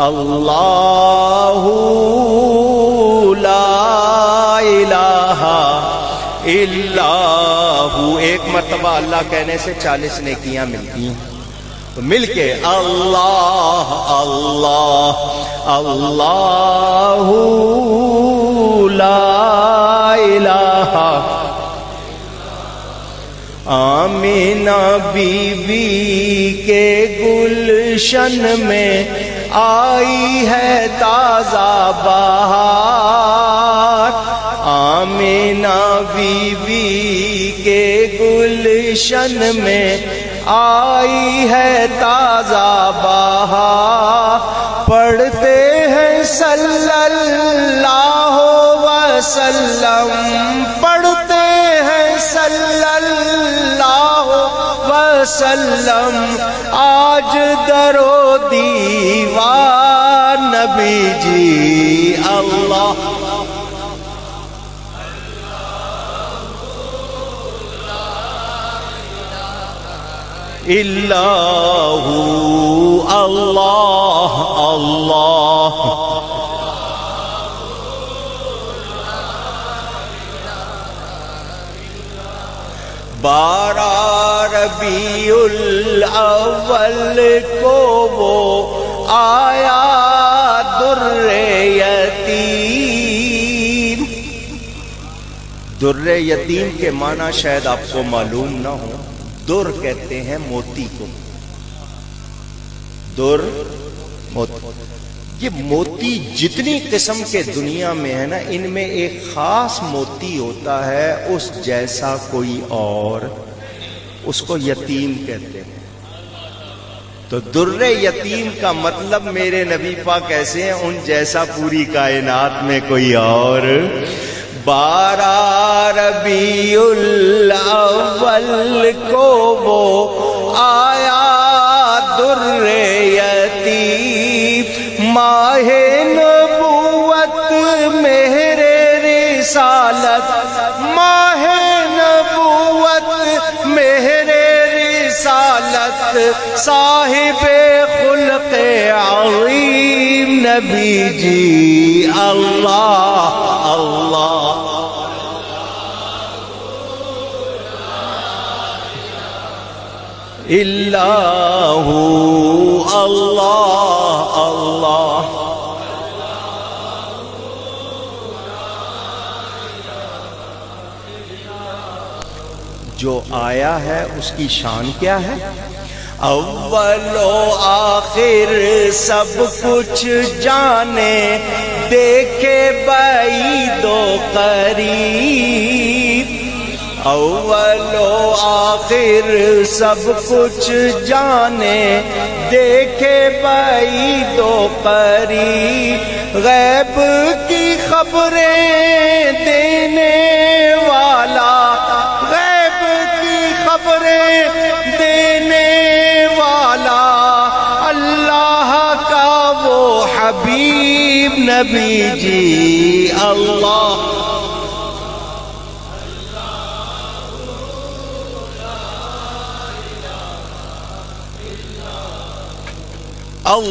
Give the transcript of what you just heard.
اللہ لا الہ الا ہو، ایک مرتبہ اللہ کہنے سے 40 نیکیاں ملتی ہیں، تو مل کے اللہ اللہ اللہ لا الہ۔ آمینہ بی بی کے گلشن میں آئی ہے تازہ بہار، آمینہ بی بی کے گلشن میں آئی ہے تازہ بہار، پڑھتے ہیں صلی اللہ وسلم، پڑھتے ہیں صلی اللہ وسلم، آج درو دیوار نبی جی اللہ اللہ اللہ اللہ۔ بارہ ربیع الاول کو وہ آیا در یتیم۔ در یتیم کے معنی شاید آپ کو معلوم نہ ہو، در کہتے ہیں موتی کو، در موتی۔ یہ موتی جتنی قسم کے دنیا میں ہے نا، ان میں ایک خاص موتی ہوتا ہے اس جیسا کوئی اور، اس کو یتیم کہتے ہیں۔ تو در یتیم کا مطلب میرے نبی پاک کیسے ہیں؟ ان جیسا پوری کائنات میں کوئی اور۔ بارہ ربیع الاول کو وہ آیا در یتیم، ماہ نبوت مہر رسالت، ماہ نبوت مہر رسالت، صاحب خلق عظیم نبی جی اللہ اللہ۔ اللہ اللہ اللہ۔ جو آیا ہے اس کی شان کیا ہے؟ اول و آخر سب کچھ جانے، دیکھے بعید و قریب، اول و آخر سب کچھ جانے، دیکھے بعید و قریب، غیب کی خبریں دینے والا، غیب کی خبریں دینے والا، اللہ کا وہ حبیب نبی جی اللہ اللہ۔